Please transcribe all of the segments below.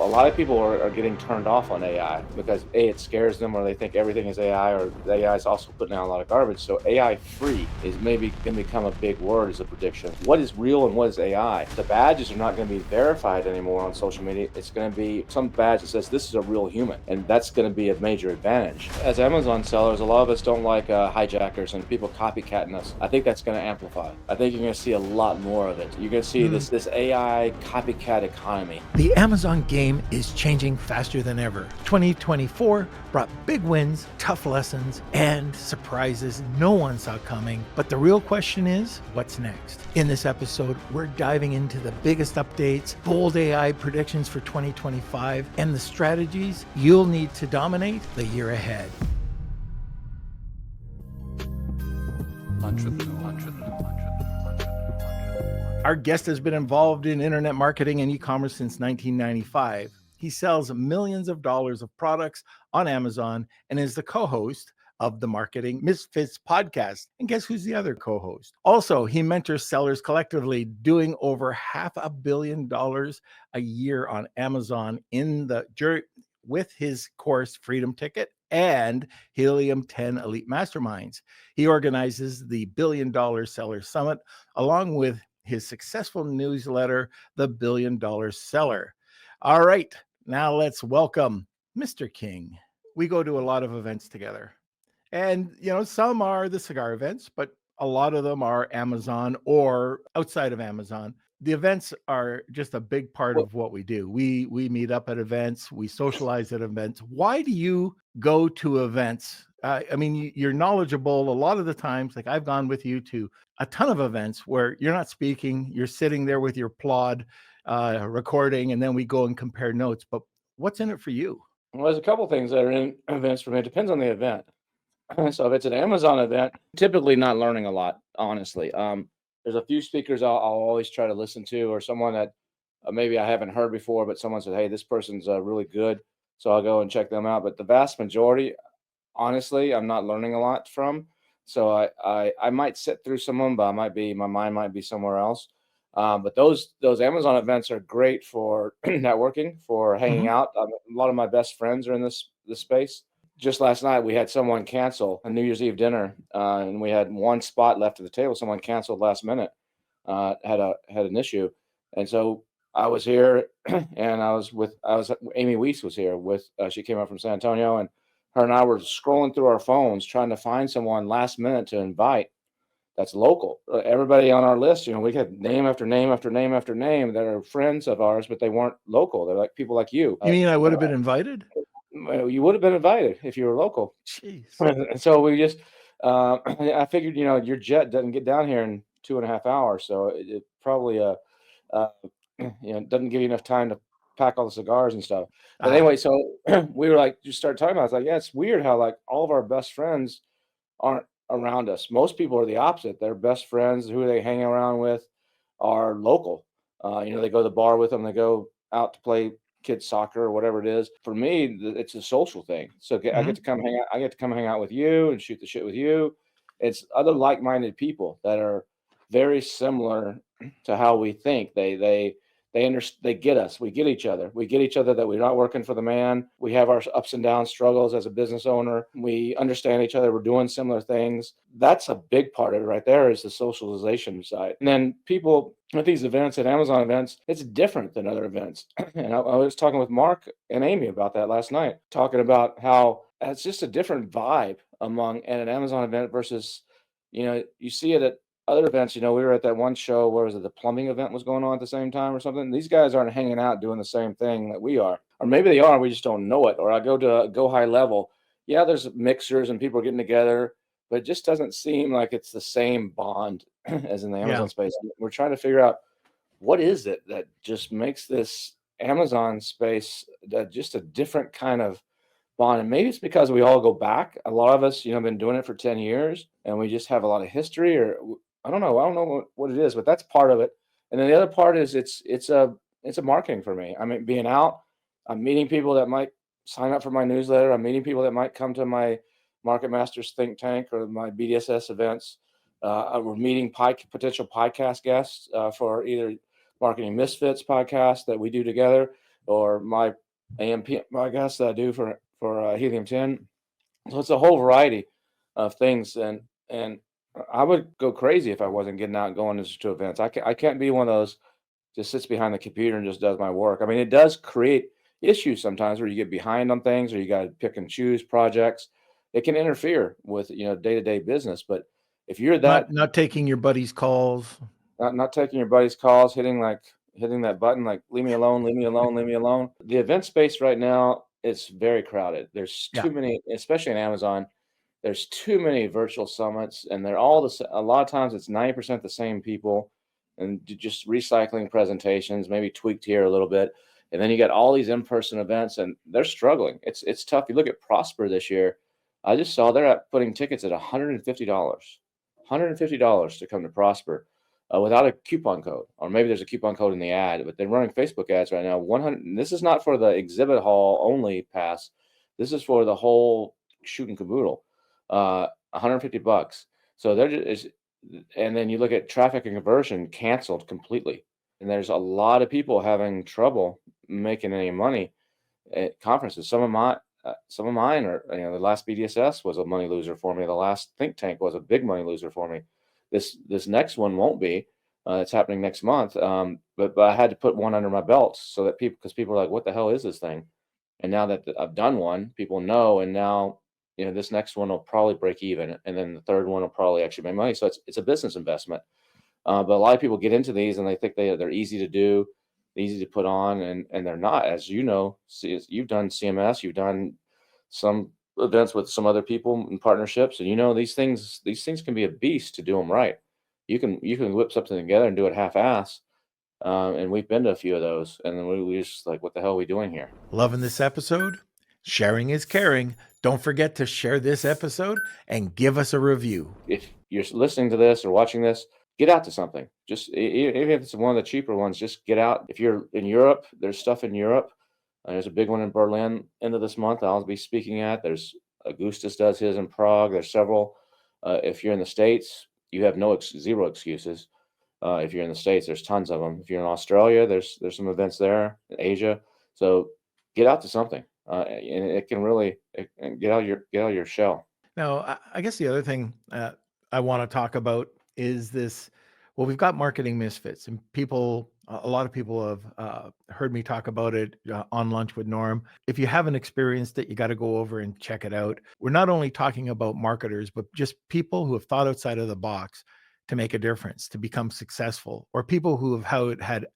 lot of people are getting turned off on AI because it scares them, or they think everything is AI, or the AI is also putting out a lot of garbage. So AI free is maybe going to become a big word as a prediction. What is real and what is AI? The badges are not going to be verified anymore on social media. It's going to be some badge that says this is a real human, and that's going to be a major advantage. As Amazon sellers, a lot of us don't like hijackers and people copycatting us. I think that's going to amplify. I think you're going to see a lot more of it. You're going to see this AI copycat economy. The Amazon game is changing faster than ever. 2024 brought big wins, tough lessons, and surprises no one saw coming. But the real question is, what's next? In this episode, we're diving into the biggest updates, bold AI predictions for 2025, and the strategies you'll need to dominate the year ahead. Our guest has been involved in internet marketing and e-commerce since 1995. He sells millions of dollars of products on Amazon and is the co-host of the Marketing Misfits podcast. And guess who's the other co-host? Also, he mentors sellers collectively, doing over $500 million a year on Amazon with his course Freedom Ticket and Helium 10 Elite Masterminds. He organizes the $1 Billion Seller Summit along with his successful newsletter, The $1 Billion Seller. All right, now let's welcome Mr. King. We go to a lot of events together. And, some are the cigar events, but a lot of them are Amazon or outside of Amazon. The events are just a big part of what we do. We meet up at events, we socialize at events. Why do you go to events? You're knowledgeable a lot of the times. Like I've gone with you to a ton of events where you're not speaking, you're sitting there with your plod, recording, and then we go and compare notes. But what's in it for you? Well, there's a couple things that are in events for me. It depends on the event. So if it's an Amazon event, typically not learning a lot, honestly. There's a few speakers I'll always try to listen to, or someone that maybe I haven't heard before, but someone said, hey, this person's really good. So I'll go and check them out. But the vast majority, honestly, I'm not learning a lot from. So I might sit through some of them, but my mind might be somewhere else. But those Amazon events are great for networking, for hanging out. A lot of my best friends are in this space. Just last night, we had someone cancel a New Year's Eve dinner, and we had one spot left at the table. Someone canceled last minute, had an issue, and so I was here, and Amy Weiss was here with. She came up from San Antonio, and her and I were scrolling through our phones trying to find someone last minute to invite. That's local. Everybody on our list, we had name after name after name after name that are friends of ours, but they weren't local. They're like people like you. You mean I would have been invited? You would have been invited if you were local. Jeez. And so we just, I figured, your jet doesn't get down here in 2.5 hours. So it probably, doesn't give you enough time to pack all the cigars and stuff. But anyway, so we were like, just started talking about it. I was like, yeah, it's weird how like all of our best friends aren't around us. Most people are the opposite. Their best friends, who they hang around with, are local. They go to the bar with them. They go out to play kids soccer or whatever it is. For me, it's a social thing. So I get to come hang out. I get to come hang out with you and shoot the shit with you. It's other like-minded people that are very similar to how we think. They get us. We get each other. We get each other that we're not working for the man. We have our ups and downs, struggles as a business owner. We understand each other. We're doing similar things. That's a big part of it right there, is the socialization side. And then people at these events, at Amazon events, it's different than other events. And I was talking with Mark and Amy about that last night, talking about how it's just a different vibe at an Amazon event versus, you see it at other events. We were at that one show, where was it, the plumbing event was going on at the same time or something. These guys aren't hanging out doing the same thing that we are, or maybe they are, we just don't know it. Or I go to Go High Level. Yeah, there's mixers and people are getting together, but it just doesn't seem like it's the same bond as in the Amazon space. We're trying to figure out what is it that just makes this Amazon space just a different kind of bond. And maybe it's because we all go back. A lot of us, been doing it for 10 years, and we just have a lot of history, or I don't know what it is, but that's part of it. And then the other part is it's a marketing for me. I mean, being out, I'm meeting people that might sign up for my newsletter. I'm meeting people that might come to my Market Masters think tank or my BDSS events. We're meeting potential podcast guests for either Marketing Misfits podcast that we do together. or my AMP podcast that I do for Helium-10. So it's a whole variety of things, and I would go crazy if I wasn't getting out and going to events. I can't be one of those just sits behind the computer and just does my work. I mean, it does create issues sometimes where you get behind on things or you got to pick and choose projects. It can interfere with day-to-day business. But if you're that Not taking your buddy's calls. not taking your buddy's calls, hitting that button like leave me alone, leave me alone, leave me alone. The event space right now is very crowded. There's Yeah. too many, especially in Amazon. There's too many virtual summits, and they're all a lot of times it's 90% the same people, and just recycling presentations, maybe tweaked here a little bit. And then you got all these in-person events, and they're struggling. It's tough. You look at Prosper this year. I just saw they're putting tickets at $150, $150 to come to Prosper without a coupon code, or maybe there's a coupon code in the ad. But they're running Facebook ads right now. 100. This is not for the exhibit hall only pass. This is for the whole shoot and caboodle. $150. So they're just, and then you look at traffic and conversion canceled completely. And there's a lot of people having trouble making any money at conferences. Some of mine are, the last BDSS was a money loser for me. The last think tank was a big money loser for me. This next one won't be. It's happening next month. But I had to put one under my belt so that because people are like, what the hell is this thing? And now that I've done one, people know, and now this next one will probably break even, and then the third one will probably actually make money. So it's a business investment. But a lot of people get into these and they think they're easy to do, easy to put on, and they're not. As you know, you've done CMS, you've done some events with some other people in partnerships, and these things can be a beast to do them right. You can whip something together and do it half-ass. And we've been to a few of those, and then we just like, what the hell are we doing here? Loving this episode? Sharing is caring. Don't forget to share this episode and give us a review. If you're listening to this or watching this, get out to something. Just even if it's one of the cheaper ones, just get out. If you're in Europe, there's stuff in Europe. There's a big one in Berlin end of this month I'll be speaking at. There's Augustus does his in Prague. There's several. If you're in the States, you have zero excuses. If you're in the States, there's tons of them. If you're in Australia, there's some events there. In Asia, so get out to something, and it can really get out of your shell. Now, I guess the other thing I want to talk about is this. Well, we've got Marketing Misfits, and a lot of people have heard me talk about it on Lunch with Norm. If you haven't experienced it, you got to go over and check it out. We're not only talking about marketers, but just people who have thought outside of the box to make a difference, to become successful, or people who have had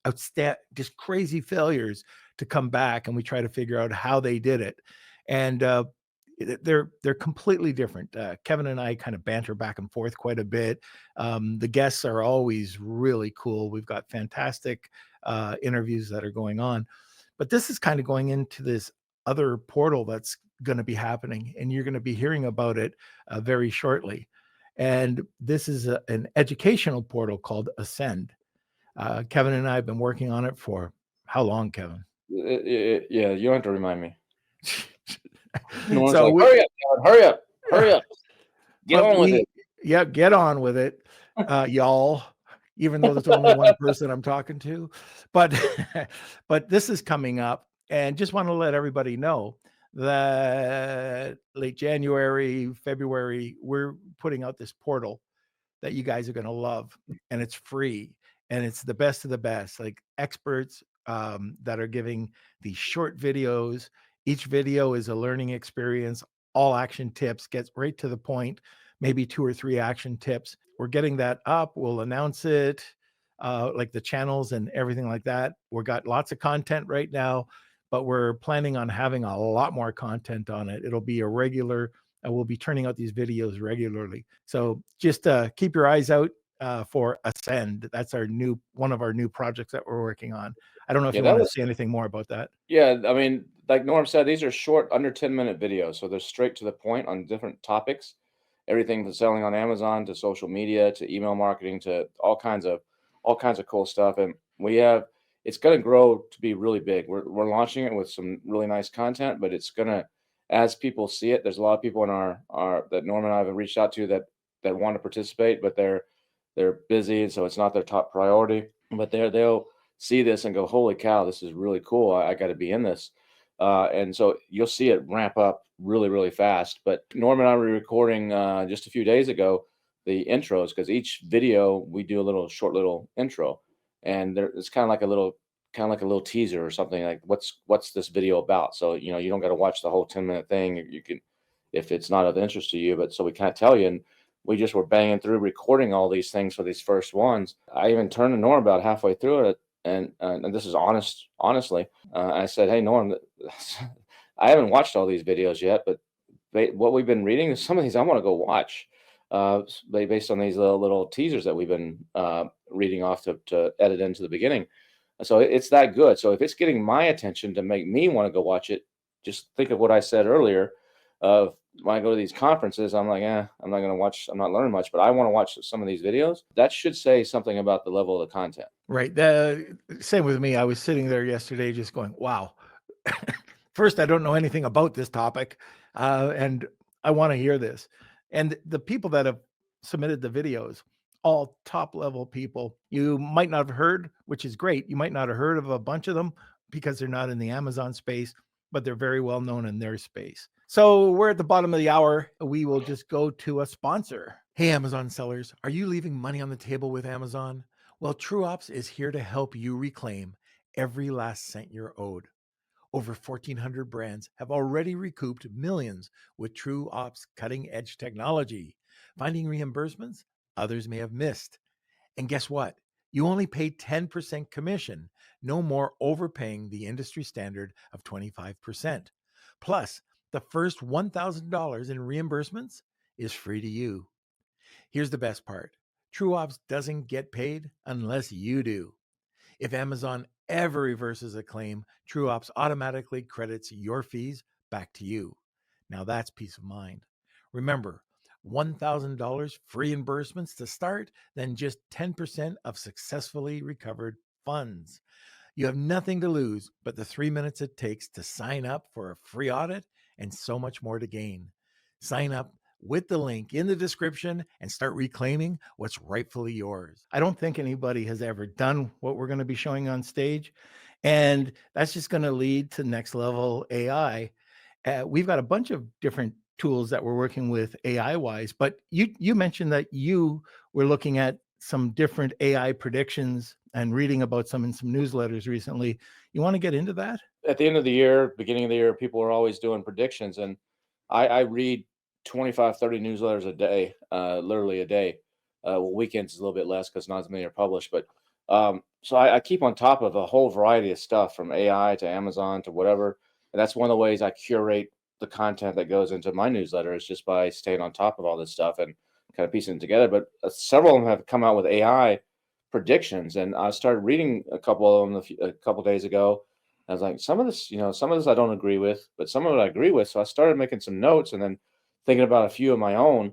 just crazy failures to come back, and we try to figure out how they did it. And they're completely different. Kevin and I kind of banter back and forth quite a bit. The guests are always really cool. We've got fantastic interviews that are going on, but this is kind of going into this other portal that's going to be happening, and you're going to be hearing about it very shortly. And this is an educational portal called Ascend. Kevin and I have been working on it for how long, Kevin? Yeah, you don't have to remind me. So hurry up, get on with it. Yeah, get on with it, y'all. Even though there's only one person I'm talking to, but this is coming up, and just want to let everybody know that late January, February, we're putting out this portal that you guys are going to love, and it's free, and it's the best of the best, like experts that are giving these short videos. Each video is a learning experience, all action tips, gets right to the point, maybe 2 or 3 action tips. We're getting that up. We'll announce it, like the channels and everything like that. We've got lots of content right now, but we're planning on having a lot more content on it. It'll be a regular, we'll be turning out these videos regularly. So just keep your eyes out for Ascend. That's one of our new projects that we're working on. I don't know if you want to say anything more about that. Yeah, I mean, like Norm said, these are short, under 10-minute videos, so they're straight to the point on different topics. Everything from selling on Amazon to social media to email marketing to all kinds of cool stuff. And it's going to grow to be really big. We're launching it with some really nice content, but it's going to, as people see it, there's a lot of people in our that Norm and I have reached out to that want to participate, but they're busy, so it's not their top priority. But they'll see this and go, holy cow, this is really cool. I got to be in this. And so you'll see it ramp up really, really fast. But Norm and I were recording just a few days ago the intros, because each video we do a short little intro, and it's kind of like a little teaser or something, like what's this video about. So you don't got to watch the whole 10-minute thing. You can, if it's not of interest to you. But so we kind of tell you, and we just were banging through recording all these things for these first ones. I even turned to Norm about halfway through it, and this is honestly, I said, hey Norm, I haven't watched all these videos yet, but what we've been reading, some of these I want to go watch, based on these little teasers that we've been reading off to edit into the beginning. So it's that good. So if it's getting my attention to make me want to go watch it, just think of what I said earlier. Of when I go to these conferences, I'm like, I'm not going to watch. I'm not learning much, but I want to watch some of these videos. That should say something about the level of the content. Right. Same with me. I was sitting there yesterday just going, wow. First, I don't know anything about this topic, and I want to hear this. And the people that have submitted the videos, all top level people. You might not have heard, which is great. You might not have heard of a bunch of them because they're not in the Amazon space, but they're very well known in their space. So we're at the bottom of the hour. We will just go to a sponsor. Hey, Amazon sellers, are you leaving money on the table with Amazon? Well, TrueOps is here to help you reclaim every last cent you're owed. Over 1,400 brands have already recouped millions with TrueOps cutting-edge technology, finding reimbursements others may have missed. And guess what? You only pay 10% commission, no more overpaying the industry standard of 25%. Plus, the first $1,000 in reimbursements is free to you. Here's the best part. TrueOps doesn't get paid unless you do. If Amazon ever reverses a claim, TrueOps automatically credits your fees back to you. Now that's peace of mind. Remember, $1,000 free reimbursements to start, then just 10% of successfully recovered funds. You have nothing to lose but the 3 minutes it takes to sign up for a free audit and so much more to gain. Sign up with the link in the description and start reclaiming what's rightfully yours. I don't think anybody has ever done what we're going to be showing on stage, and that's just going to lead to next level AI. We've got a bunch of different tools that we're working with AI wise, but you mentioned that you were looking at some different AI predictions and reading about some in some newsletters recently. You want to get into that? At the end of the year, beginning of the year, people are always doing predictions, and I read 25, 30 newsletters a day, literally a day. Well, weekends is a little bit less because not as many are published, but so I keep on top of a whole variety of stuff, from AI to Amazon to whatever. And that's one of the ways I curate the content that goes into my newsletter, is just by staying on top of all this stuff and kind of piecing it together. But several of them have come out with AI predictions, and I started reading a couple of them a couple days ago. I was like, some of this I don't agree with, but some of it I agree with. So I started making some notes and then thinking about a few of my own.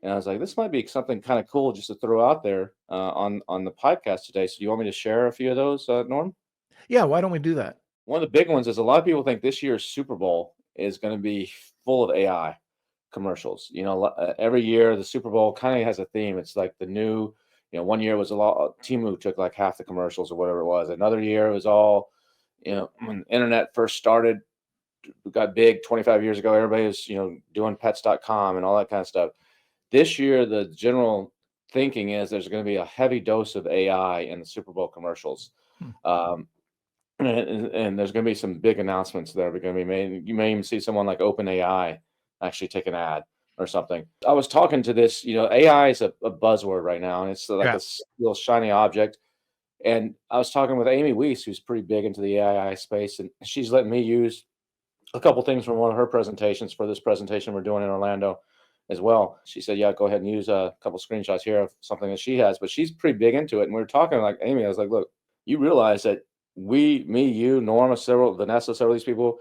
And I was like, this might be something kind of cool just to throw out there on the podcast today. So do you want me to share a few of those, Norm? Yeah, why don't we do that? One of the big ones is, a lot of people think this year's Super Bowl is going to be full of AI commercials. Every year the Super Bowl kind of has a theme. It's like the new, one year was a lot. Timu took like half the commercials or whatever it was. Another year it was all, when the internet first started, got big 25 years ago, everybody was, doing pets.com and all that kind of stuff. This year, the general thinking is there's going to be a heavy dose of AI in the Super Bowl commercials. And there's going to be some big announcements that are going to be made. You may even see someone like OpenAI actually take an ad or something. I was talking to this, AI is a buzzword right now, and it's like this little shiny object. And I was talking with Amy Weiss, who's pretty big into the AI space, and she's letting me use a couple things from one of her presentations for this presentation we're doing in Orlando as well. She said, yeah, go ahead and use a couple screenshots here of something that she has, but she's pretty big into it. And we were talking, like, Amy, I was like, look, you realize that me, you, Norma, Vanessa, several of these people,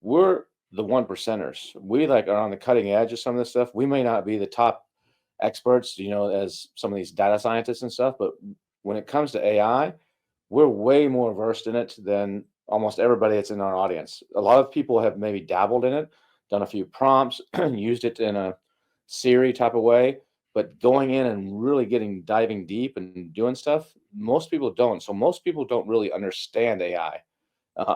we're the 1%ers. We are on the cutting edge of some of this stuff. We may not be the top experts, as some of these data scientists and stuff, but when it comes to AI, we're way more versed in it than almost everybody that's in our audience. A lot of people have maybe dabbled in it, done a few prompts, used it in a Siri type of way, but going in and really diving deep and doing stuff, most people don't. So most people don't really understand AI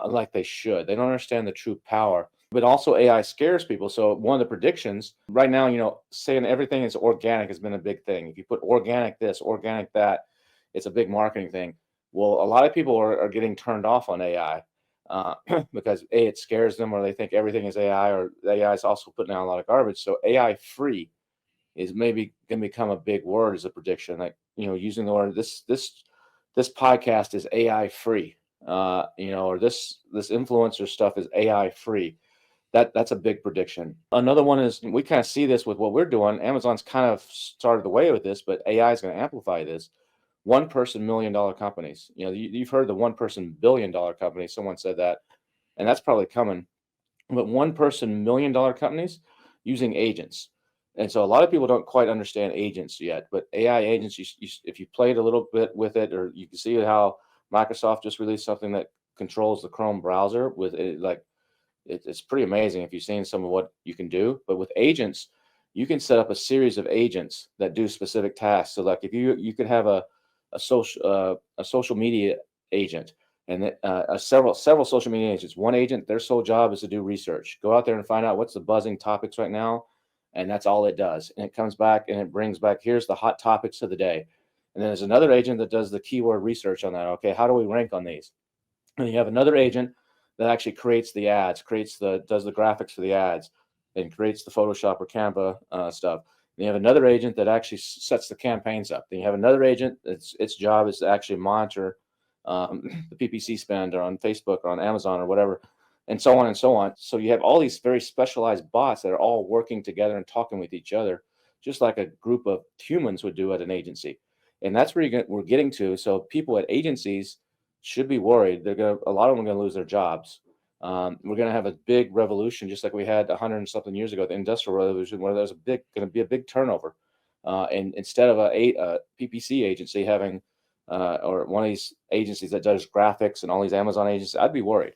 like they should. They don't understand the true power. But also AI scares people. So one of the predictions right now, saying everything is organic has been a big thing. If you put organic this, organic that, it's a big marketing thing. Well, a lot of people are getting turned off on AI because it scares them, or they think everything is AI, or the AI is also putting out a lot of garbage. So AI free is maybe going to become a big word as a prediction. Like, using the word this podcast is AI free, or this influencer stuff is AI free. That's a big prediction. Another one is, we kind of see this with what we're doing. Amazon's kind of started the way with this, but AI is going to amplify this. One person $1 million companies. You've heard the one person $1 billion company. Someone said that, and that's probably coming. But one person $1 million companies using agents. And so a lot of people don't quite understand agents yet, but AI agents, if you played a little bit with it, or you can see how Microsoft just released something that controls the Chrome browser with it, like it's pretty amazing if you've seen some of what you can do. But with agents, you can set up a series of agents that do specific tasks. So like if you could have a social media agent, and several social media agents. One agent, their sole job is to do research. Go out there and find out what's the buzzing topics right now, and that's all it does. And it comes back and it brings back, here's the hot topics of the day. And then there's another agent that does the keyword research on that. Okay, how do we rank on these? And you have another agent that actually creates the ads, does the graphics for the ads, and creates the Photoshop or Canva stuff. And you have another agent that actually sets the campaigns up. Then you have another agent its job is to actually monitor the PPC spend, or on Facebook or on Amazon or whatever, and so on and so on. So you have all these very specialized bots that are all working together and talking with each other, just like a group of humans would do at an agency. And that's where we're getting to. So people at agencies should be worried. A lot of them are going to lose their jobs. We're going to have a big revolution, just like we had 100 and something years ago, the Industrial Revolution, where there's going to be a big turnover. And instead of a PPC agency having or one of these agencies that does graphics and all these Amazon agencies, I'd be worried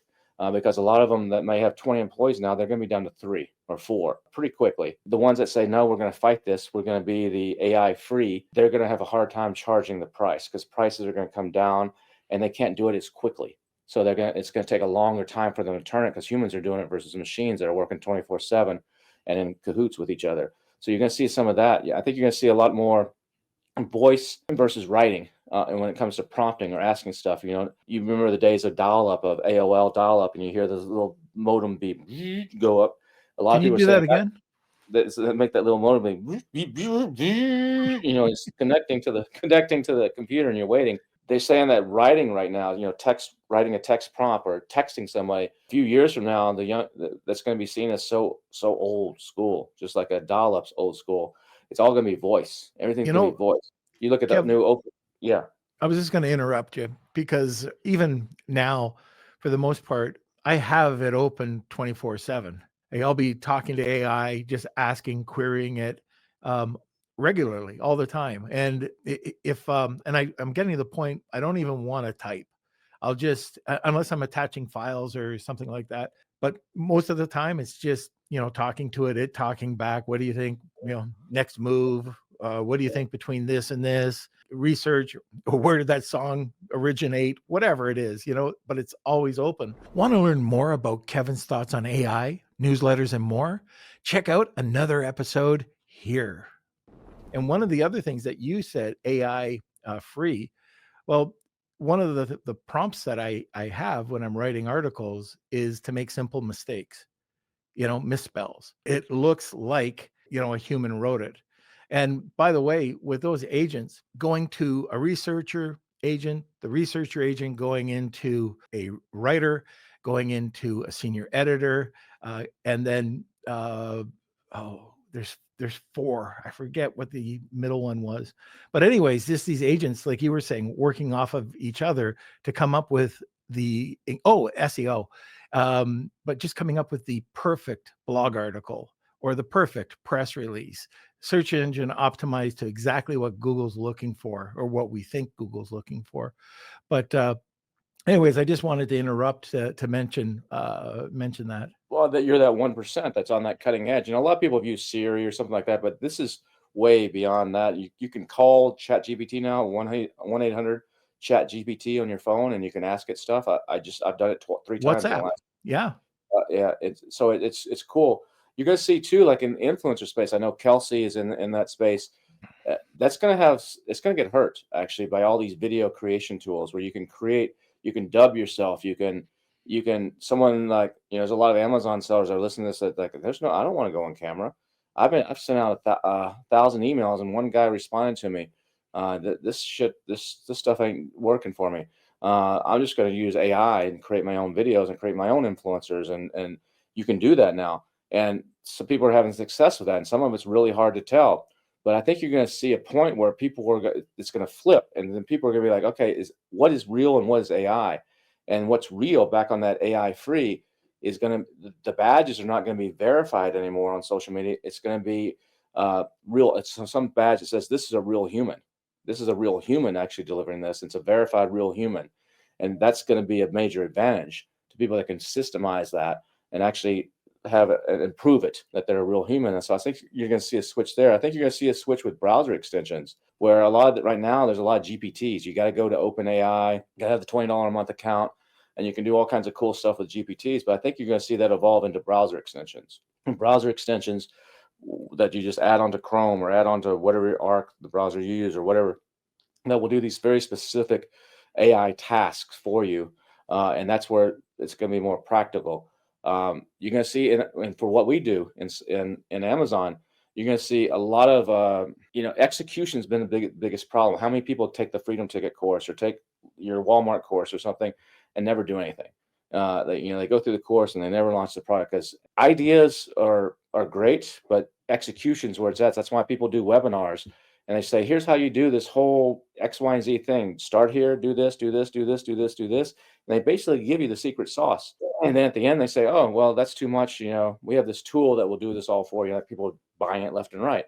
because a lot of them that may have 20 employees now, they're going to be down to 3 or 4 pretty quickly. The ones that say, no, we're going to fight this, we're going to be the AI free, they're going to have a hard time charging the price because prices are going to come down, and they can't do it as quickly. So it's going to take a longer time for them to turn it, because humans are doing it versus machines that are working 24/7 and in cahoots with each other. So you're going to see some of that. Yeah, I think you're going to see a lot more voice versus writing. And when it comes to prompting or asking stuff, you remember the days of dial-up, of AOL dial-up, and you hear this little modem beep go up. A lot Can of you people do that again? that make that little modem beep, it's connecting to the computer, and you're waiting. They're saying that writing right now, writing a text prompt or texting somebody, a few years from now, that's going to be seen as so old school, just like a dial-up's old school. It's all going to be voice. Everything's going to be voice. You look at that new open. Yeah. I was just going to interrupt you, because even now, for the most part, I have it open 24/7. I'll be talking to AI, just asking, querying it regularly, all the time. And I'm getting to the point, I don't even want to type. I'll just, unless I'm attaching files or something like that. But most of the time, it's just, talking to it talking back. What do you think? Next move. What do you think between this and this? Research, or where did that song originate? Whatever it is, but it's always open. Want to learn more about Kevin's thoughts on AI, newsletters, and more? Check out another episode here. And one of the other things that you said, AI free. Well, one of the prompts that I have when I'm writing articles is to make simple mistakes, misspells. It looks like, a human wrote it. And by the way, with those agents, going to a researcher agent, the researcher agent going into a writer, going into a senior editor, and then there's 4. I forget what the middle one was. But anyways, just these agents, like you were saying, working off of each other to come up with the SEO, but just coming up with the perfect blog article or the perfect press release, search engine optimized to exactly what Google's looking for, or what we think Google's looking for. But anyways, I just wanted to interrupt to mention that. Well, that you're that 1% that's on that cutting edge. A lot of people have used Siri or something like that, but this is way beyond that. You can call ChatGPT now, 1-800 ChatGPT on your phone, and you can ask it stuff. I've done it 3 times in the WhatsApp. last. Yeah. Yeah, it's cool. You're gonna see too, like in the influencer space. I know Kelsey is in that space. It's gonna get hurt actually by all these video creation tools where you can dub yourself, someone like, there's a lot of Amazon sellers that are listening to this that like, I don't want to go on camera. I've sent out 1,000 emails and one guy responded to me, this stuff ain't working for me. I'm just going to use AI and create my own videos and create my own influencers, and you can do that now. And some people are having success with that, and some of it's really hard to tell. But I think you're going to see a point where it's going to flip, and then people are going to be like, okay, what is real and what is AI? And what's real back on that AI free is the badges are not going to be verified anymore on social media. It's going to be real. It's some badge that says this is a real human. This is a real human actually delivering this. It's a verified real human. And that's going to be a major advantage to people that can systemize that and actually have it and improve it, that they're a real human. And so I think you're going to see a switch there. I think you're going to see a switch with browser extensions where right now there's a lot of GPTs. You got to go to OpenAI, you got to have the $20 a month account, and you can do all kinds of cool stuff with GPTs. But I think you're going to see that evolve into browser extensions. Browser extensions that you just add onto Chrome or add onto whatever the browser you use or whatever, that will do these very specific AI tasks for you. And that's where it's going to be more practical. You're going to see, and for what we do in Amazon, you're going to see a lot of, execution has been the biggest problem. How many people take the Freedom Ticket course or take your Walmart course or something and never do anything? They go through the course and they never launch the product because ideas are great, but execution's where it's at. That's why people do webinars and they say, here's how you do this whole X, Y, and Z thing. Start here, do this, do this, do this, do this, do this. And they basically give you the secret sauce. And then at the end they say, oh, well, that's too much. We have this tool that will do this all for you. Like people buying it left and right.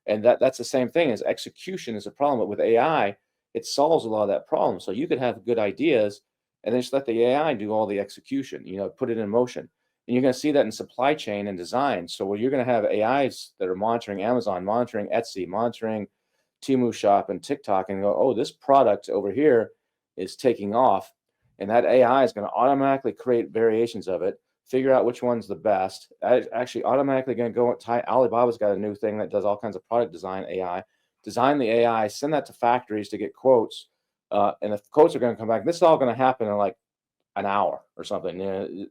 And that's the same thing as execution is a problem. But with AI, it solves a lot of that problem. So you could have good ideas and then just let the AI do all the execution, put it in motion. And you're going to see that in supply chain and design. So where you're going to have AIs that are monitoring Amazon, monitoring Etsy, monitoring Temu Shop and TikTok and go, oh, this product over here is taking off. And that AI is going to automatically create variations of it, figure out which one's the best. Actually automatically going to go Alibaba's got a new thing that does all kinds of product design AI. Design the AI, send that to factories to get quotes. And the quotes are going to come back. This is all going to happen in like an hour or something,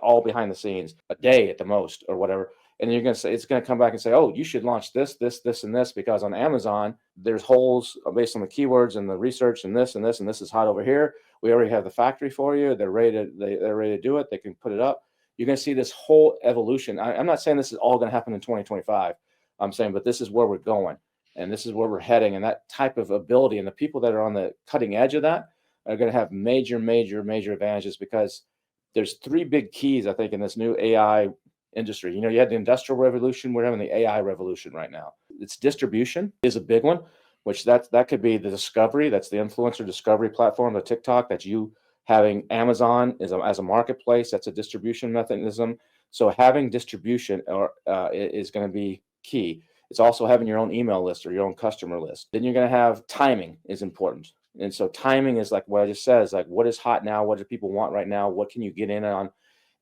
all behind the scenes, a day at the most or whatever. And you're going to say, it's going to come back and say, oh, you should launch this, this, this, and this, because on Amazon, there's holes based on the keywords and the research and this, and this, and this is hot over here. We already have the factory for you. They're ready to do it. They can put it up. You're going to see this whole evolution. I'm not saying this is all going to happen in 2025. I'm saying, but this is where we're going. And this is where we're heading. And that type of ability and the people that are on the cutting edge of that are going to have major, major, major advantages because there's 3 big keys, I think, in this new AI industry. You had the industrial revolution. We're having the AI revolution right now. Its distribution is a big one, which that could be the discovery. That's the influencer discovery platform, the TikTok. That's you having Amazon as a marketplace. That's a distribution mechanism. So having distribution is going to be key. It's also having your own email list or your own customer list. Then you're going to have timing is important. And so timing is like what I just said, is like what is hot now? What do people want right now? What can you get in on?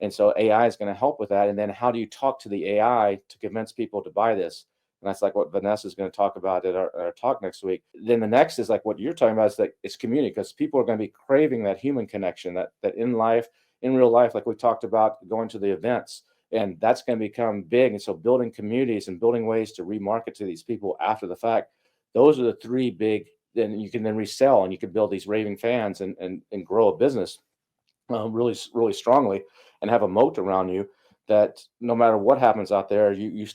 And so AI is going to help with that. And then how do you talk to the AI to convince people to buy this? And that's like what Vanessa is going to talk about at our talk next week. Then the next is like what you're talking about is that it's community, because people are going to be craving that human connection that in real life, like we talked about going to the events. And that's going to become big. And so building communities and building ways to remarket to these people after the fact, those are the 3 big, then you can then resell and you can build these raving fans and grow a business really, really strongly and have a moat around you that no matter what happens out there, you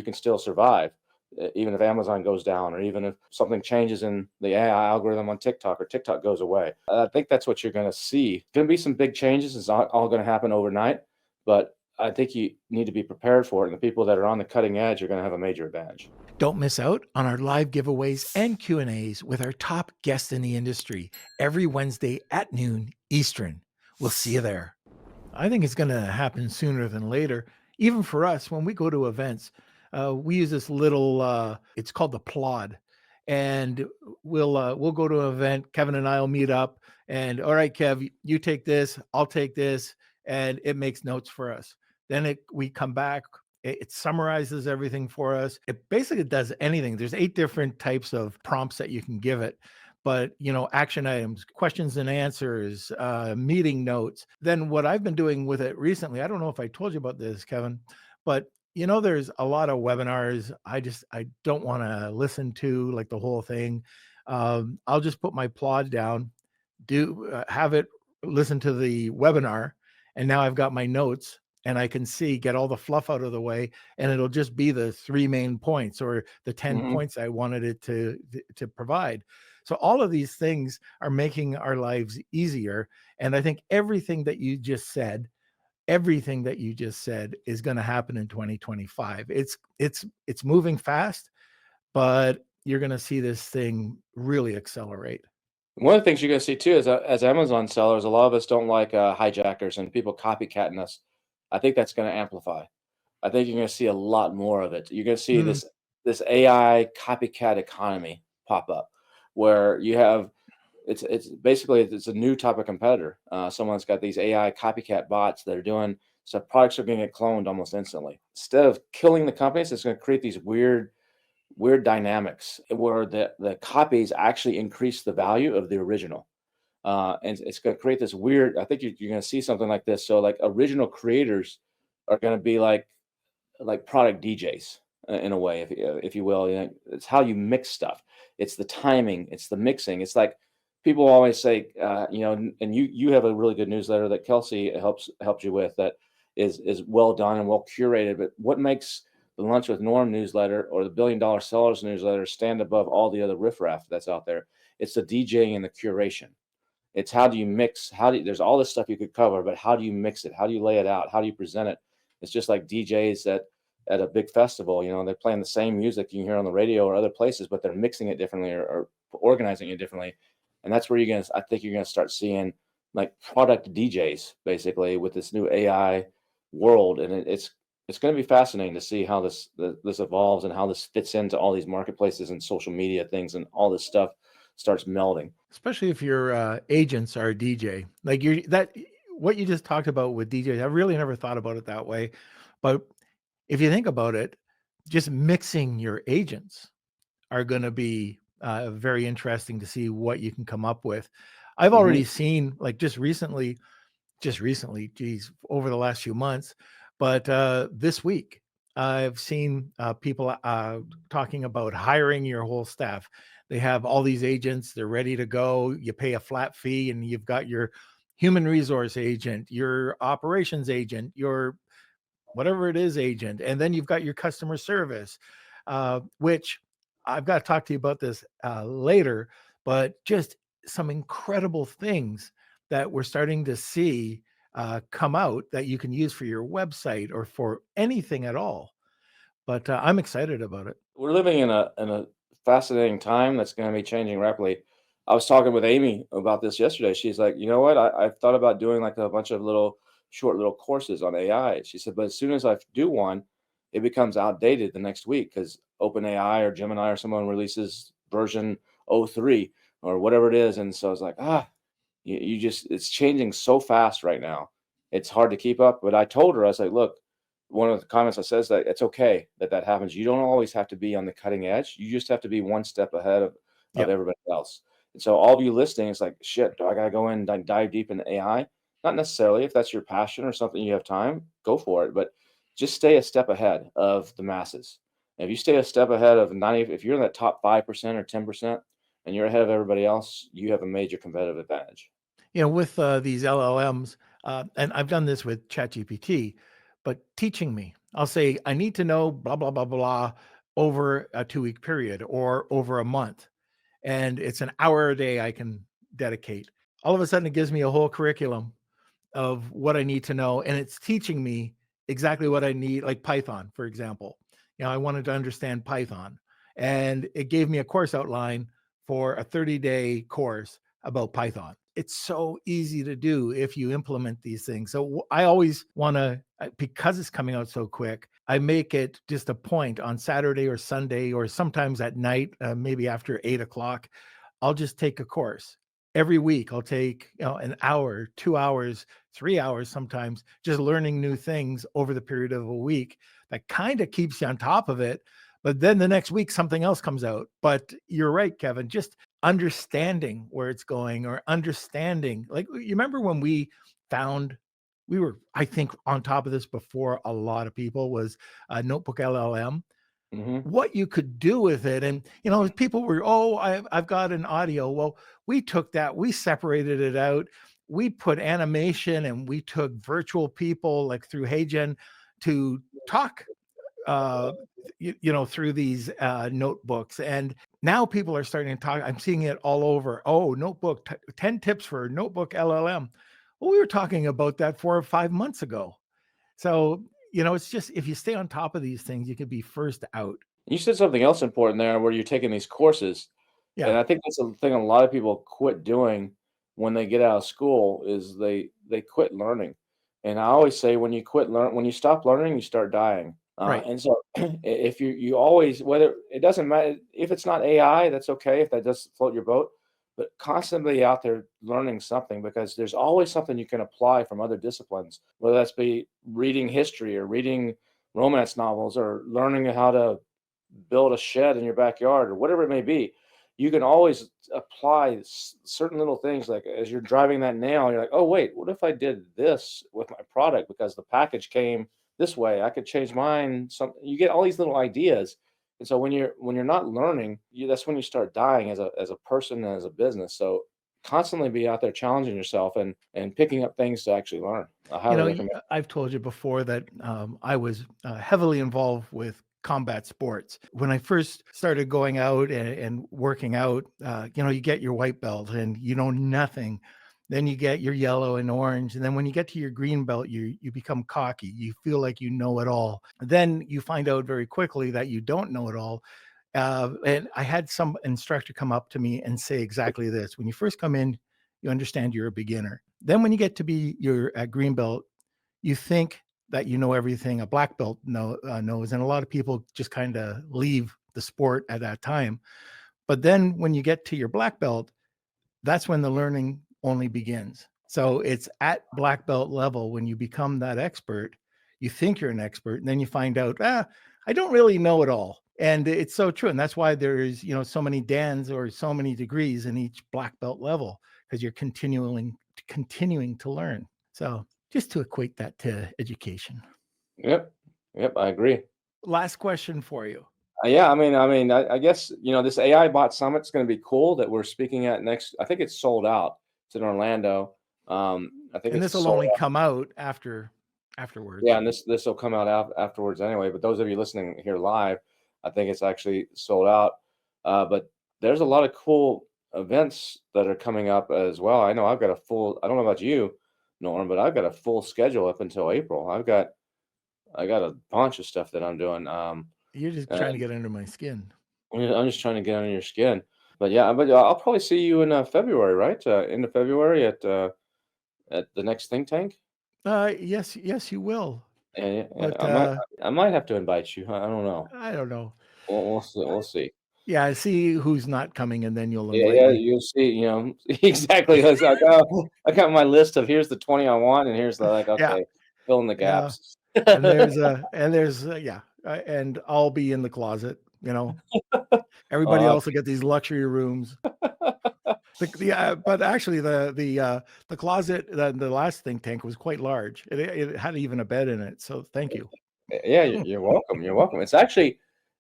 can still survive, even if Amazon goes down or even if something changes in the AI algorithm on TikTok or TikTok goes away. I think that's what you're going to see. Going to be some big changes. It's not all going to happen overnight, but I think you need to be prepared for it. And the people that are on the cutting edge are going to have a major advantage. Don't miss out on our live giveaways and Q&As with our top guests in the industry every Wednesday at noon Eastern. We'll see you there. I think it's going to happen sooner than later. Even for us, when we go to events, We use this little, it's called the Plod. And we'll go to an event. Kevin and I will meet up, and all right, Kev, you take this, I'll take this, and it makes notes for us. Then we come back. It summarizes everything for us. It basically does anything. There's 8 different types of prompts that you can give it, but action items, questions and answers, meeting notes. Then what I've been doing with it recently, I don't know if I told you about this, Kevin, but there's a lot of webinars I don't want to listen to, like, the whole thing. I'll just put my Plod down, have it listen to the webinar, and now I've got my notes, and I can get all the fluff out of the way, and it'll just be the 3 main points or the 10 points I wanted it to provide. So all of these things are making our lives easier. And I think everything that you just said is going to happen in 2025. It's moving fast, but you're going to see this thing really accelerate. One of the things you're going to see too is as Amazon sellers, a lot of us don't like hijackers and people copycatting us. I think that's going to amplify. I think you're going to see a lot more of it. You're going to see this AI copycat economy pop up, where you have it's basically it's a new type of competitor. Someone's got these AI copycat bots that are doing so products are going to get cloned almost instantly. Instead of killing the companies, it's going to create these weird dynamics where the copies actually increase the value of the original. And it's going to create this weird, I think you're going to see something like this. So like original creators are going to be like product DJs in a way, if you will. It's how you mix stuff. It's the timing. It's the mixing. It's like people always say, and you have a really good newsletter that Kelsey helps you with that is well done and well curated. But what makes the Lunch with Norm newsletter or the $1 Billion Sellers newsletter stand above all the other riffraff that's out there? It's the DJing and the curation. It's how do you mix? There's all this stuff you could cover, but how do you mix it? How do you lay it out? How do you present it? It's just like DJs at a big festival. They're playing the same music you can hear on the radio or other places, but they're mixing it differently or organizing it differently. And that's where I think you're gonna start seeing like product DJs basically with this new AI world, and it's going to be fascinating to see how this evolves and how this fits into all these marketplaces and social media things and all this stuff starts melding. Especially if your agents are a DJ, like what you just talked about with DJs. I really never thought about it that way, but if you think about it, just mixing your agents are going to be very interesting to see what you can come up with. I've already seen, like, just recently, geez, over the last few months, but this week I've seen people talking about hiring your whole staff. They have all these agents, they're ready to go. You pay a flat fee, and you've got your human resource agent, your operations agent, your whatever it is agent, and then you've got your customer service, which I've got to talk to you about this later, but just some incredible things that we're starting to see come out that you can use for your website or for anything at all. But I'm excited about it. We're living in a fascinating time that's going to be changing rapidly. I was talking with Amy about this yesterday. She's like, you know what? I've thought about doing like a bunch of short little courses on AI. She said, but as soon as I do one, it becomes outdated the next week because OpenAI or Gemini or someone releases version 03 or whatever it is. And so I was like, it's changing so fast right now. It's hard to keep up. But I told her, I was like, look, one of the comments I says that it's okay that happens. You don't always have to be on the cutting edge. You just have to be one step ahead of everybody else. And so all of you listening, it's like, shit, do I got to go in and dive deep into AI? Not necessarily. If that's your passion or something you have time, go for it. But just stay a step ahead of the masses. And if you stay a step ahead of 90, if you're in that top 5% or 10% and you're ahead of everybody else, you have a major competitive advantage. With these LLMs, and I've done this with ChatGPT, but teaching me, I'll say, I need to know blah, blah, blah, blah over a 2-week period or over a month. And it's an hour a day I can dedicate. All of a sudden, it gives me a whole curriculum of what I need to know. And it's teaching me exactly what I need, like Python, for example. I wanted to understand Python. And it gave me a course outline for a 30-day course about Python. it's so easy to do if you implement these things. So I always want to, because it's coming out so quick, I make it just a point on Saturday or Sunday, or sometimes at night, maybe after 8 o'clock, I'll just take a course. Every week I'll take, an hour, 2 hours, 3 hours sometimes, just learning new things over the period of a week. That kind of keeps you on top of it. But then the next week, something else comes out. But you're right, Kevin, just understanding where it's going, or understanding, like, you remember when we were, I think, on top of this before a lot of people, was Notebook LLM, Hmm. what you could do with it. And, people were, oh, I've got an audio. Well, we took that, we separated it out, we put animation, and we took virtual people like through HeyGen to talk, uh, through these notebooks. And now people are starting to talk. I'm seeing it all over. Oh, notebook, 10 tips for Notebook LLM. Well, we were talking about that 4 or 5 months ago. So, it's just, if you stay on top of these things, you could be first out. You said something else important there where you're taking these courses. And Yeah, I think that's a thing a lot of people quit doing when they get out of school is they quit learning. And I always say when you stop learning, you start dying. right. And so if you always, whether it doesn't matter if it's not AI, that's okay if that does float your boat, but constantly out there learning something, because there's always something you can apply from other disciplines, whether that's be reading history or reading romance novels or learning how to build a shed in your backyard or whatever it may be. You can always apply certain little things, like as you're driving that nail, you're like, oh wait, what if I did this with my product because the package came this way? I could change mine. Some You get all these little ideas, and so when you're not learning, that's when you start dying as a person and as a business. So constantly be out there challenging yourself and picking up things to actually learn. I highly recommend. I've told you before that I was heavily involved with combat sports. When I first started going out and working out, you get your white belt and you know nothing. Then you get your yellow and orange. And then when you get to your green belt, you become cocky. You feel like you know it all. Then you find out very quickly that you don't know it all. And I had some instructor come up to me and say exactly this: when you first come in, you understand you're a beginner. Then when you get to be your green belt, you think that you know everything a black belt knows. And a lot of people just kind of leave the sport at that time. But then when you get to your black belt, that's when the learning only begins. So it's at black belt level when you become that expert. You think you're an expert, and then you find out, I don't really know it all. And it's so true. And that's why there's, so many Dans or so many degrees in each black belt level, because you're continuing to learn. So just to equate that to education. Yep, yep, I agree. Last question for you. Yeah, I guess this AI bot summit's going to be cool that we're speaking at next. I think it's sold out. It's in Orlando. I think And it's this will sold only out. come out Yeah, afterwards. and this will come out afterwards anyway. But those of you listening here live, I think it's actually sold out. But there's a lot of cool events that are coming up as well. I know I've got a full. I don't know about you, Norm, but I've got a full schedule up until April. I got a bunch of stuff that I'm doing. You're just trying to get under my skin. I'm just trying to get under your skin. But yeah, I'll probably see you in February, right? End of February at the next think tank. Yes, you will. And yeah, But I might have to invite you. I don't know. I don't know. We'll see. We'll see. Yeah, see who's not coming, and then you'll Yeah, invite yeah, me. you'll see. Exactly. It's like, oh, I got my list of here's the 20 I want, and here's the like, Yeah, okay, fill in the yeah. gaps. Yeah, and I'll be in the closet. Everybody Uh, else will get these luxury rooms. But actually, the closet, the last think tank was quite large. It had even a bed in it. So thank you. Yeah, you're welcome. You're welcome. It's actually,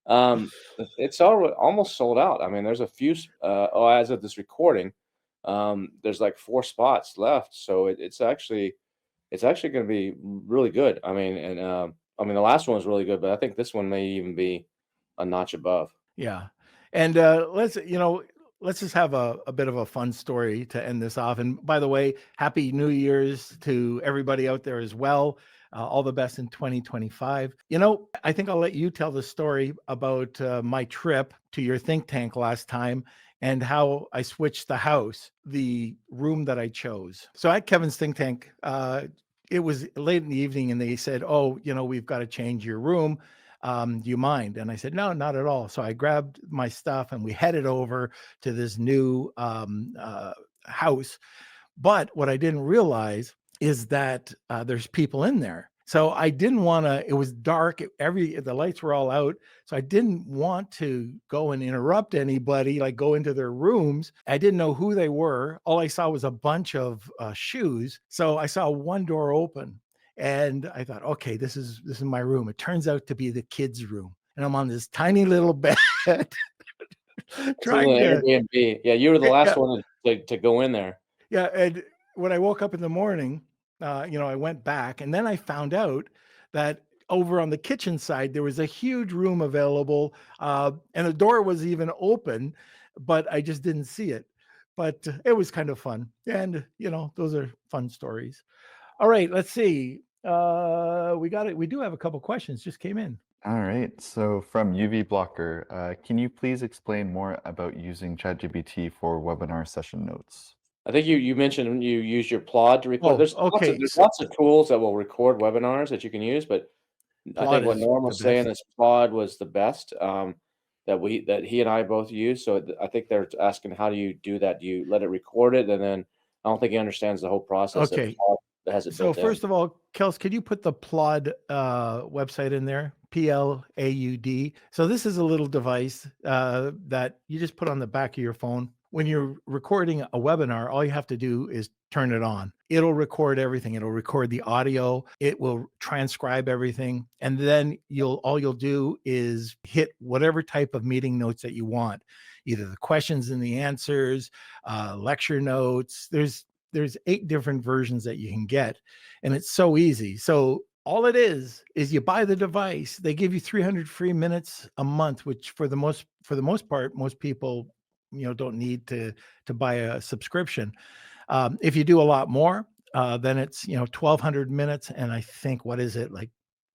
it's almost sold out. I mean, there's a few. As of this recording, there's like 4 spots left. So it's actually going to be really good. The last one was really good, but I think this one may even be a notch above. Yeah. And let's just have a bit of a fun story to end this off. And by the way, happy New Year's to everybody out there as well. All the best in 2025. You know, I think I'll let you tell the story about my trip to your think tank last time and how I switched the room that I chose. So at Kevin's think tank, it was late in the evening and they said, oh, you know, we've got to change your room. Do you mind? And I said, no, not at all. So I grabbed my stuff and we headed over to this new house. But what I didn't realize is that there's people in there. So I didn't want to, it was dark, the lights were all out. So I didn't want to go and interrupt anybody, like go into their rooms. I didn't know who they were. All I saw was a bunch of shoes. So I saw one door open and I thought, okay, this is my room. It turns out to be the kids' room. And I'm on this tiny little bed trying to Airbnb. Yeah, you were the last yeah, one to go in there. yeah. And when I woke up in the morning, you know, I went back and then I found out that over on the kitchen side, there was a huge room available and the door was even open, but I just didn't see it. But it was kind of fun. And, you know, those are fun stories. All right, let's see. We got it. We do have a couple questions just came in. All right. So from UV Blocker, can you please explain more about using ChatGPT for webinar session notes? I think you mentioned when you use your Plod to record. Oh, There's okay. lots of tools that will record webinars that you can use, but I Plot think what is Norm the was saying best. is Plod was the best that he and I both use. So I think they're asking, how do you do that? Do you let it record it, and then I don't think he understands the whole process Okay. that Plod has it So built in. first of all, Kels, could you put the Plod website in there? PLAUD. So this is a little device that you just put on the back of your phone. When you're recording a webinar, all you have to do is turn it on. It'll record everything. It'll record the audio. It will transcribe everything. And then all you'll do is hit whatever type of meeting notes that you want, either the questions and the answers, lecture notes. There's 8 different versions that you can get, and it's so easy. So all it is you buy the device. They give you 300 free minutes a month, which for the most part, most people, you know, don't need to buy a subscription. If you do a lot more, then it's, you know, 1,200 minutes, and I think, what is it, like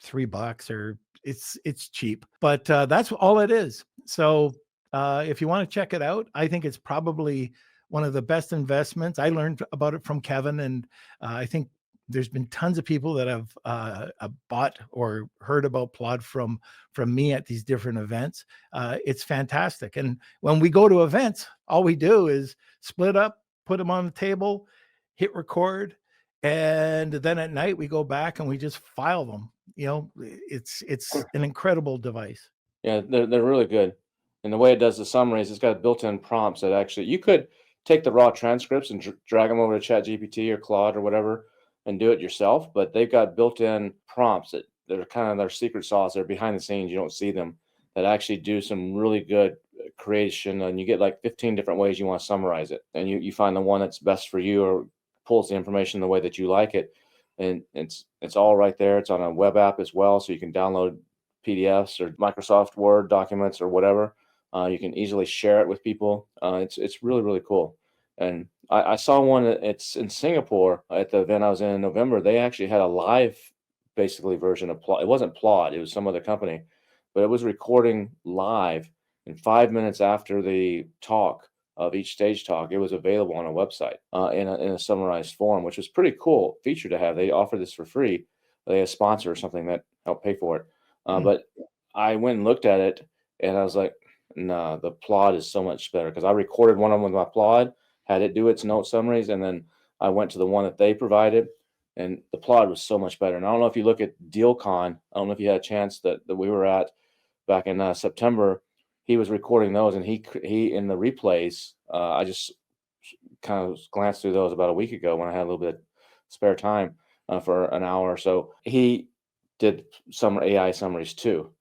$3 or it's cheap, but that's all it is. So if you want to check it out, I think it's probably one of the best investments. I learned about it from Kevin, and I think there's been tons of people that have bought or heard about Plod from me at these different events. It's fantastic. And when we go to events, all we do is split up, put them on the table, hit record, and then at night we go back and we just file them. You know, it's an incredible device. Yeah, they're really good. And the way it does the summaries, it's got built-in prompts that actually you could take the raw transcripts and drag them over to ChatGPT or Claude or whatever and do it yourself, but they've got built-in prompts that are kind of their secret sauce. They're behind the scenes, you don't see them, that actually do some really good creation, and you get like 15 different ways you want to summarize it, and you find the one that's best for you or pulls the information the way that you like it. And it's all right there. It's on a web app as well, so you can download PDFs or Microsoft Word documents or whatever. You can easily share it with people. It's really, really cool. And I saw one, it's in Singapore at the event I was in November. They actually had a live, basically, version of Plod. It wasn't Plod, it was some other company, but it was recording live. And 5 minutes after the talk of each stage talk, it was available on a website in a summarized form, which was pretty cool feature to have. They offer this for free. They had a sponsor or something that helped pay for it. But I went and looked at it, and I was like, nah, the Plod is so much better, because I recorded one of them with my Plod, had it do its note summaries, and then I went to the one that they provided, and the Plod was so much better. And I don't know if you look at DealCon, I don't know if you had a chance that we were at back in September. He was recording those, and he in the replays, I just kind of glanced through those about a week ago when I had a little bit of spare time for an hour or so. He did some AI summaries too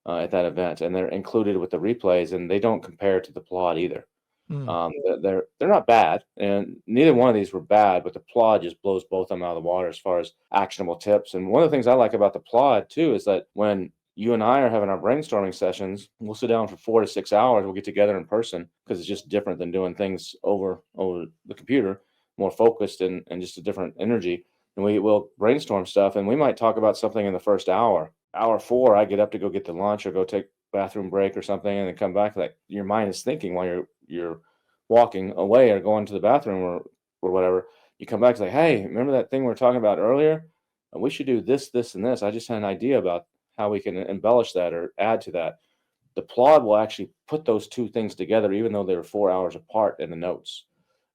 at that event, and they're included with the replays, and they don't compare to the Plod either. They're not bad, and neither one of these were bad, but the Plod just blows both of them out of the water as far as actionable tips. And one of the things I like about the Plod too is that when you and I are having our brainstorming sessions, we'll sit down for 4 to 6 hours. We'll get together in person, because it's just different than doing things over the computer, more focused and just a different energy. and we will brainstorm stuff, and we might talk about something in the first hour. Hour 4, I get up to go get the lunch or go take bathroom break or something, and then come back. Like, your mind is thinking while you're walking away or going to the bathroom or whatever. You come back, it's like, hey, remember that thing we were talking about earlier? We should do this, this, and this. I just had an idea about how we can embellish that or add to that. The plod will actually put those two things together, even though they're 4 hours apart in the notes.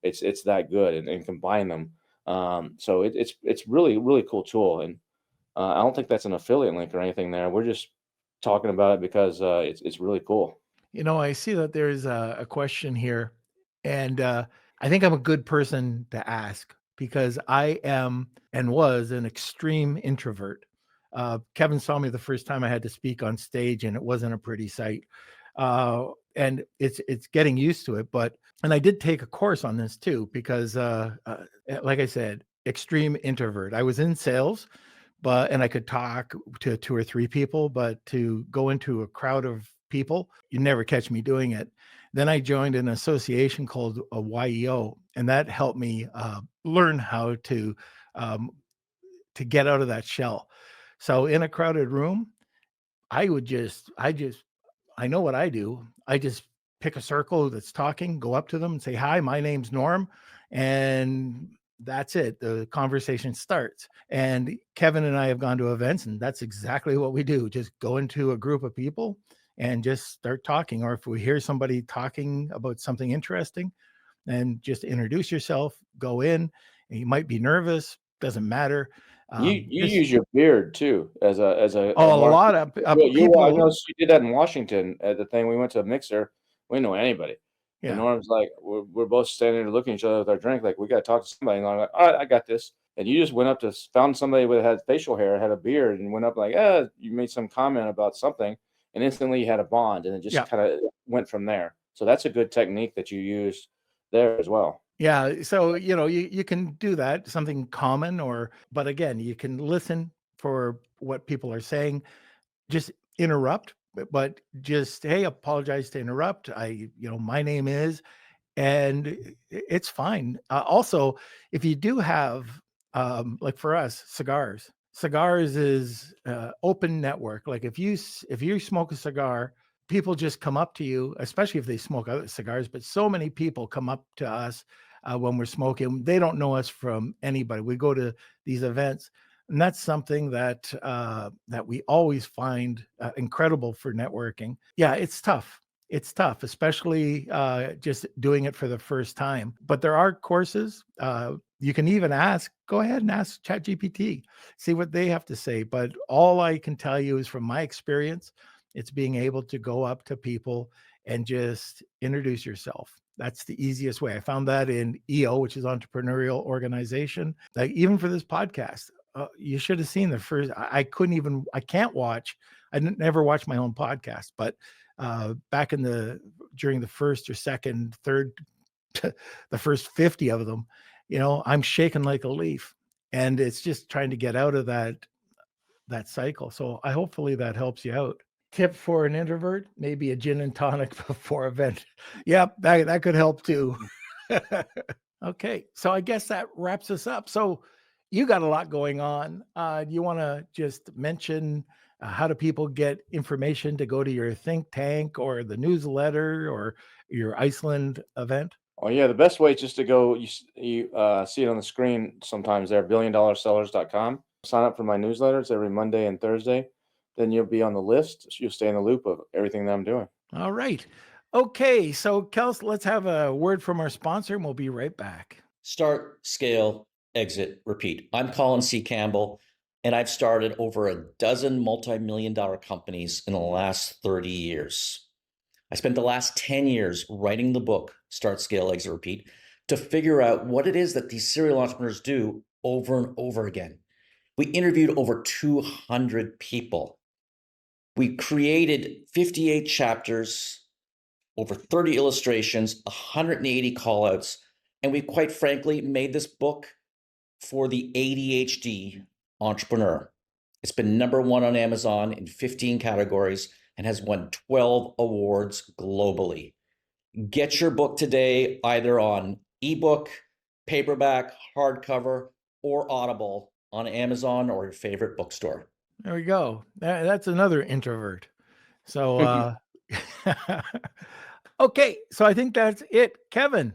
It's that good, and combine them. So it's really, really cool tool. And I don't think that's an affiliate link or anything there. We're just talking about it because it's really cool. You know, I see that there's a question here, and I think I'm a good person to ask because I am and was an extreme introvert. Kevin saw me the first time I had to speak on stage, and it wasn't a pretty sight. And it's getting used to it, and I did take a course on this too because, like I said, extreme introvert. I was in sales, and I could talk to 2 or 3 people, but to go into a crowd of people, you never catch me doing it. Then I joined an association called a YEO, and that helped me learn how um, to get out of that shell. So in a crowded room, I know what I do. I just pick a circle that's talking, go up to them and say, "Hi, my name's Norm." And that's it. The conversation starts. And Kevin and I have gone to events, and that's exactly what we do. Just go into a group of people and just start talking. Or if we hear somebody talking about something interesting, and just introduce yourself, go in, and you might be nervous, doesn't matter. You use your beard too as a Oh, a mark. lot of I people. noticed you did that in Washington at the thing. We went to a mixer. We didn't know anybody. And Yeah. Norm's like, we're both standing there looking at each other with our drink, like, we got to talk to somebody. And I'm like, all right, I got this. And you just went up to found somebody that had facial hair, had a beard, and went up like, you made some comment about something, and instantly you had a bond, and it just Yeah. kind of went from there. So that's a good technique that you used there as well. Yeah, so, you can do that, something common, but again, you can listen for what people are saying, just interrupt, but just, "Hey, apologize to interrupt. My name is," and it's fine. Also, if you do have, like for us, cigars is open network. Like if you smoke a cigar, people just come up to you, especially if they smoke other cigars. But so many people come up to us when we're smoking. They don't know us from anybody. We go to these events, and that's something that we always find incredible for networking. Yeah, it's tough. It's tough, especially just doing it for the first time. But there are courses. You can even go ahead and ask ChatGPT, see what they have to say. But all I can tell you is from my experience, it's being able to go up to people and just introduce yourself. That's the easiest way. I found that in EO, which is Entrepreneurial Organization. Like even for this podcast, you should have seen the first. I can't watch. Never watch my own podcast, but back during the first or second, third, the first 50 of them, I'm shaking like a leaf, and it's just trying to get out of that cycle. So hopefully that helps you out. Tip for an introvert, maybe a gin and tonic before event. Yep, that could help too. Okay, so I guess that wraps us up. So you got a lot going on. Do you want to just mention how do people get information to go to your think tank or the newsletter or your Iceland event? Oh yeah, the best way is just to go. You see it on the screen sometimes there. $1billiondollarsellers.com. Sign up for my newsletters every Monday and Thursday. Then you'll be on the list. So you'll stay in the loop of everything that I'm doing. All right. Okay, so Kels, let's have a word from our sponsor, and we'll be right back. Start, scale, exit, repeat. I'm Colin C. Campbell, and I've started over a dozen multi-million-dollar companies in the last 30 years. I spent the last 10 years writing the book, Start, Scale, Exit, Repeat, to figure out what it is that these serial entrepreneurs do over and over again. We interviewed over 200 people. We created 58 chapters, over 30 illustrations, 180 callouts, and we quite frankly made this book for the ADHD entrepreneur. It's been #1 on Amazon in 15 categories and has won 12 awards globally. Get your book today, either on ebook, paperback, hardcover, or Audible on Amazon or your favorite bookstore. There we go. That's another introvert. So, okay. So I think that's it. Kevin,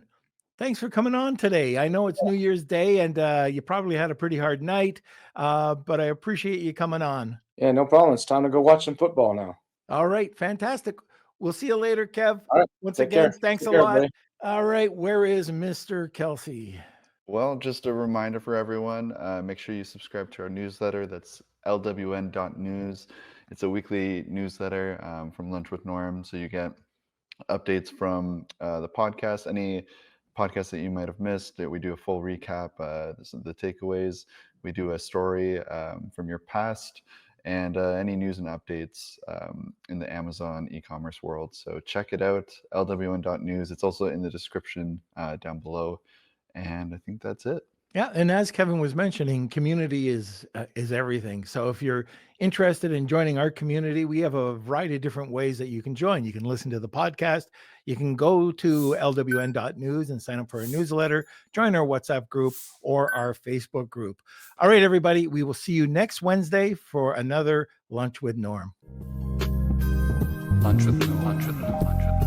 thanks for coming on today. I know it's New Year's Day and you probably had a pretty hard night, but I appreciate you coming on. Yeah, no problem. It's time to go watch some football now. All right. Fantastic. We'll see you later, Kev. All right. Once Take again, care. thanks Take a care, lot. everybody. All right. Where is Mr. Kelsey? Well, just a reminder for everyone, make sure you subscribe to our newsletter. That's lwn.news. It's a weekly newsletter from Lunch with Norm. So you get updates from the podcast, any podcasts that you might have missed. We do a full recap, the takeaways. We do a story from your past and any news and updates in the Amazon e-commerce world. So check it out, lwn.news. It's also in the description down below. And I think that's it. Yeah, and as Kevin was mentioning, community is everything. So if you're interested in joining our community, we have a variety of different ways that you can join. You can listen to the podcast. You can go to lwn.news and sign up for a newsletter, join our WhatsApp group or our Facebook group. All right, everybody, we will see you next Wednesday for another Lunch with Norm. Lunch with Norm.